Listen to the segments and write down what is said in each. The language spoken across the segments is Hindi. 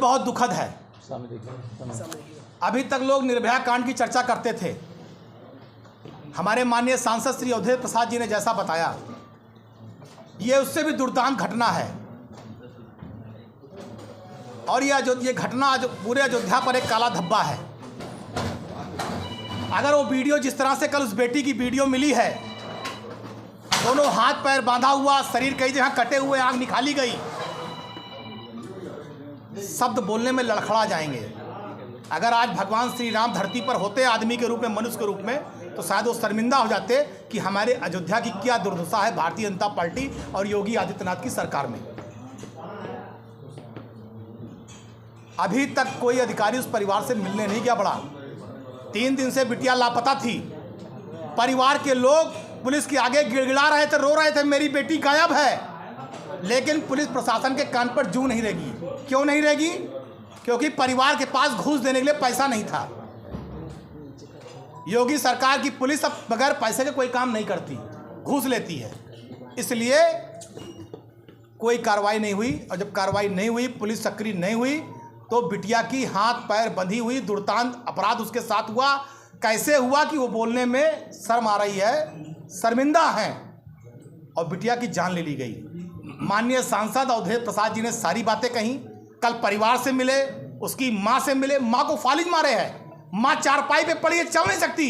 बहुत दुखद है। अभी तक लोग निर्भया कांड की चर्चा करते थे। हमारे माननीय सांसद श्री अवधेश प्रसाद जी ने जैसा बताया, ये उससे भी दुर्दांत घटना है। और ये घटना जो पूरे अयोध्या पर एक काला धब्बा है। अगर वो वीडियो जिस तरह से कल उस बेटी की वीडियो मिली है, दोनों हाथ पैर बांधा हुआ, शरीर कई जगह कटे हुए, आंख निकाली गई, शब्द बोलने में लड़खड़ा जाएंगे। अगर आज भगवान श्री राम धरती पर होते आदमी के रूप में, मनुष्य के रूप में, तो शायद वो शर्मिंदा हो जाते कि हमारे अयोध्या की क्या दुर्दशा है भारतीय जनता पार्टी और योगी आदित्यनाथ की सरकार में। अभी तक कोई अधिकारी उस परिवार से मिलने नहीं गया। बड़ा 3 दिन से बिटिया लापता थी। परिवार के लोग पुलिस के आगे गिड़गिड़ा रहे थे, रो रहे थे, मेरी बेटी गायब है। लेकिन पुलिस प्रशासन के कान पर जूं नहीं रहेगी। क्यों नहीं रहेगी? क्योंकि परिवार के पास घूस देने के लिए पैसा नहीं था। योगी सरकार की पुलिस अब बगैर पैसे के कोई काम नहीं करती, घूस लेती है। इसलिए कोई कार्रवाई नहीं हुई। और जब कार्रवाई नहीं हुई, पुलिस सक्रिय नहीं हुई, तो बिटिया की हाथ पैर बंधी हुई, दुर्दांत अपराध उसके साथ हुआ। कैसे हुआ कि वो बोलने में शर्म आ रही है, शर्मिंदा है, और बिटिया की जान ले ली गई। माननीय सांसद अवधेश प्रसाद जी ने सारी बातें कही। कल परिवार से मिले, उसकी माँ से मिले, माँ को फालिज मारे हैं। माँ चारपाई पे पड़ी है, चल नहीं सकती।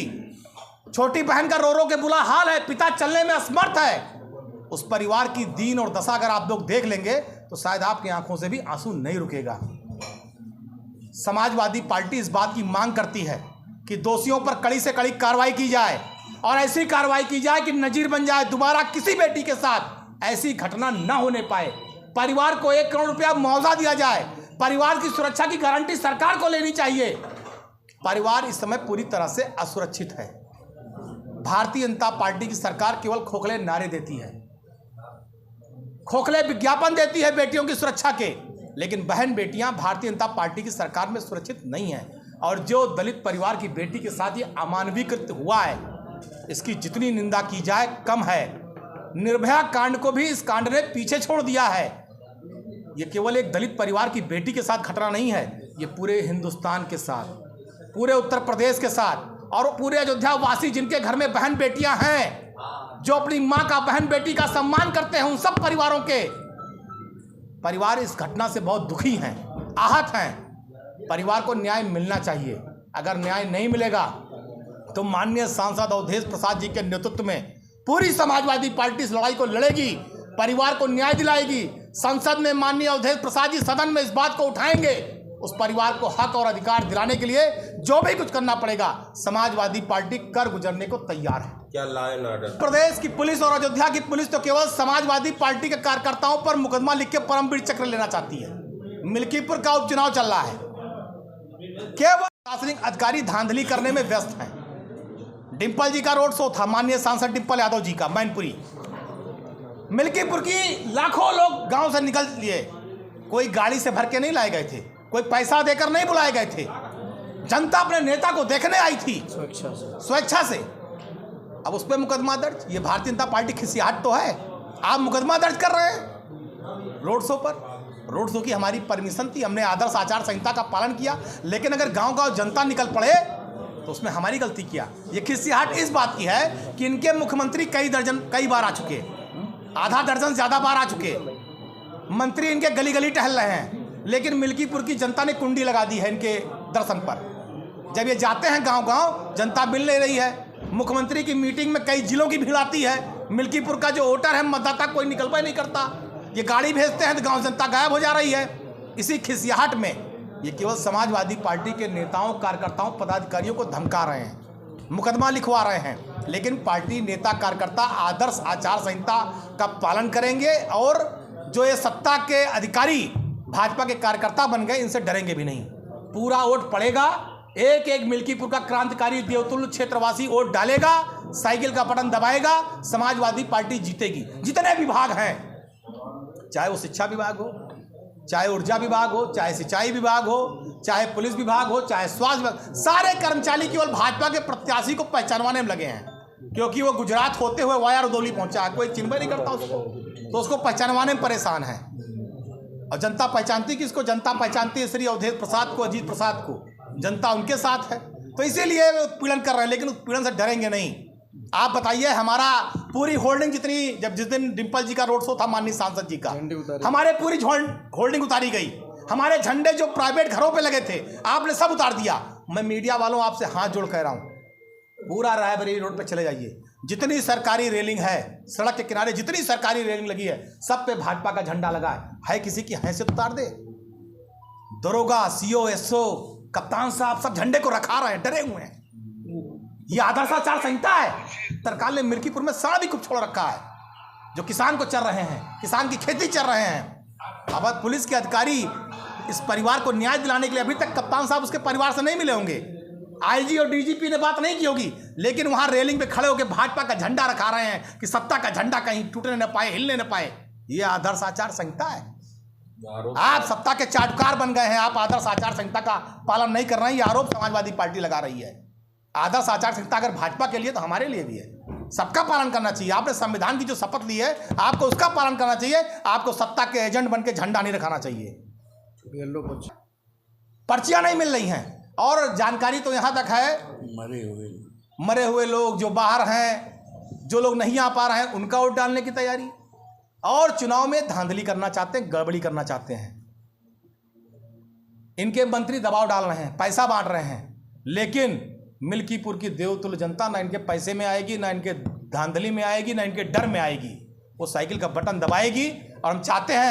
छोटी बहन का रो रो के बुरा हाल है, पिता चलने में असमर्थ है। उस परिवार की दीन और दशा अगर आप लोग देख लेंगे तो शायद आपकी आंखों से भी आंसू नहीं रुकेगा। समाजवादी पार्टी इस बात की मांग करती है कि दोषियों पर कड़ी से कड़ी कार्रवाई की जाए, और ऐसी कार्रवाई की जाए कि नजीर बन जाए, दोबारा किसी बेटी के साथ ऐसी घटना न होने पाए। परिवार को 1 करोड़ रुपया मुआवजा दिया जाए। परिवार की सुरक्षा की गारंटी सरकार को लेनी चाहिए। परिवार इस समय पूरी तरह से असुरक्षित है। भारतीय जनता पार्टी की सरकार केवल खोखले नारे देती है, खोखले विज्ञापन देती है बेटियों की सुरक्षा के, लेकिन बहन बेटियां भारतीय जनता पार्टी की सरकार में सुरक्षित नहीं है। और जो दलित परिवार की बेटी के साथ ये अमानवीकृत हुआ है, इसकी जितनी निंदा की जाए कम है। निर्भया कांड को भी इस कांड ने पीछे छोड़ दिया है। ये केवल एक दलित परिवार की बेटी के साथ घटना नहीं है, ये पूरे हिंदुस्तान के साथ, पूरे उत्तर प्रदेश के साथ, और पूरे अयोध्या वासी जिनके घर में बहन बेटियां हैं, जो अपनी माँ का, बहन बेटी का सम्मान करते हैं, उन सब परिवारों के परिवार इस घटना से बहुत दुखी हैं, आहत हैं। परिवार को न्याय मिलना चाहिए। अगर न्याय नहीं मिलेगा तो माननीय सांसद अवधेश प्रसाद जी के नेतृत्व में पूरी समाजवादी पार्टी इस लड़ाई को लड़ेगी, परिवार को न्याय दिलाएगी। संसद में माननीय अवधेश प्रसाद जी सदन में इस बात को उठाएंगे। उस परिवार को हक और अधिकार दिलाने के लिए जो भी कुछ करना पड़ेगा, समाजवादी पार्टी कर गुजरने को तैयार है। क्या लॉ एंड ऑर्डर? प्रदेश की पुलिस और अयोध्या की पुलिस तो केवल समाजवादी पार्टी के कार्यकर्ताओं पर मुकदमा लिख के परमवीर चक्र लेना चाहती है। मिल्कीपुर का उपचुनाव चल रहा है, केवल प्रशासनिक अधिकारी धांधली करने में व्यस्त हैं। डिंपल जी का रोड शो था, माननीय सांसद डिंपल यादव जी का, मैनपुरी। मिल्कीपुर की लाखों लोग गांव से निकल लिए। कोई गाड़ी से भर के नहीं लाए गए थे, कोई पैसा देकर नहीं बुलाए गए थे। जनता अपने नेता को देखने आई थी स्वेच्छा से। अब उस पर मुकदमा दर्ज। ये भारतीय जनता पार्टी खिसियाहट तो है, आप मुकदमा दर्ज कर रहे हैं रोड शो पर। रोड शो की हमारी परमिशन थी, हमने आदर्श आचार संहिता का पालन किया, लेकिन अगर गांव गांव जनता निकल पड़े तो उसमें हमारी गलती किया। ये खिसियाहट इस बात की है कि इनके मुख्यमंत्री कई बार आ चुके, आधा दर्जन ज़्यादा बार आ चुके, मंत्री इनके गली गली टहल रहे हैं, लेकिन मिल्कीपुर की जनता ने कुंडी लगा दी है इनके दर्शन पर। जब ये जाते हैं गांव गांव, जनता मिल नहीं रही है। मुख्यमंत्री की मीटिंग में कई जिलों की भीड़ आती है, मिल्कीपुर का जो वोटर है, मतदाता, कोई निकल पाए नहीं करता। ये गाड़ी भेजते हैं तो गांव जनता गायब हो जा रही है। इसी खिसियाहट में ये केवल समाजवादी पार्टी के नेताओं, कार्यकर्ताओं, पदाधिकारियों को धमका रहे हैं, मुकदमा लिखवा रहे हैं। लेकिन पार्टी नेता कार्यकर्ता आदर्श आचार संहिता का पालन करेंगे, और जो ये सत्ता के अधिकारी भाजपा के कार्यकर्ता बन गए, इनसे डरेंगे भी नहीं। पूरा वोट पड़ेगा, एक एक मिल्कीपुर का क्रांतिकारी देवतुल्य क्षेत्रवासी वोट डालेगा, साइकिल का बटन दबाएगा, समाजवादी पार्टी जीतेगी। जितने विभाग हैं, चाहे वो शिक्षा विभाग हो, चाहे ऊर्जा विभाग हो, चाहे सिंचाई विभाग हो, चाहे पुलिस विभाग हो, चाहे स्वास्थ्य विभाग, सारे कर्मचारी केवल भाजपा के प्रत्याशी को पहचानवाने में लगे हैं। क्योंकि वो गुजरात होते हुए वाया रुदौली पहुंचा है, कोई चिन्ह नहीं करता उसको, तो उसको पहचानवाने में परेशान है। और जनता पहचानती किसको? जनता पहचानती है श्री अवधेश प्रसाद को, अजीत प्रसाद को। जनता उनके साथ है, तो इसीलिए वे उत्पीड़न कर रहे हैं, लेकिन उत्पीड़न से डरेंगे नहीं। आप बताइए, हमारा पूरी होल्डिंग जितनी, जब जिस दिन डिम्पल जी का रोड शो था, माननीय सांसद जी का, हमारे पूरी होल्डिंग उतारी गई। हमारे झंडे जो प्राइवेट घरों पे लगे थे, आपने सब उतार दिया। मैं मीडिया वालों आपसे हाथ जोड़ कह रहा हूँ, पूरा रायबरेली रोड पे चले जाइए, जितनी सरकारी रेलिंग है, सड़क के किनारे जितनी सरकारी रेलिंग लगी है, सब पे भाजपा का झंडा लगा है। किसी की हैसियत उतार दे? दरोगा, सीओ, एसओ, कप्तान साहब सब झंडे को रखा रहे हैं, डरे हुए हैं। ये आदर्श आचार संहिता है। सरकार ने मिल्कीपुर में सारा भी कुछ छोड़ रखा है, जो किसान को चल रहे हैं, किसान की खेती चल रहे हैं। अब पुलिस के अधिकारी इस परिवार को न्याय दिलाने के लिए अभी तक कप्तान साहब उसके परिवार से नहीं मिले होंगे, आईजी और डीजीपी ने बात नहीं की होगी, लेकिन वहां रेलिंग पे खड़े होकर भाजपा का झंडा रखा रहे हैं कि सत्ता का झंडा कहीं टूटने न पाए, हिलने न पाए। ये आदर्श आचार संहिता है। आप सत्ता के चाटुकार बन गए हैं, आप आदर्श आचार संहिता का पालन नहीं कर रहे हैं। ये आरोप समाजवादी पार्टी लगा रही है। आदर्श आचार संहिता अगर भाजपा के लिए तो हमारे लिए भी है। सबका पालन करना चाहिए। आपने संविधान की जो शपथ ली है, आपको उसका पालन करना चाहिए। आपको सत्ता के एजेंट बन के झंडा नहीं रखाना चाहिए। पर्चियां नहीं मिल रही हैं, और जानकारी तो यहाँ तक है, मरे हुए लोग जो बाहर हैं, जो लोग नहीं आ पा रहे हैं, उनका वोट डालने की तैयारी, और चुनाव में धांधली करना चाहते हैं, गड़बड़ी करना चाहते हैं। इनके मंत्री दबाव डाल रहे हैं, पैसा बांट रहे हैं, लेकिन मिल्कीपुर की देवतुल्य जनता ना इनके पैसे में आएगी, ना इनके धांधली में आएगी, ना इनके डर में आएगी। वो साइकिल का बटन दबाएगी। और हम चाहते हैं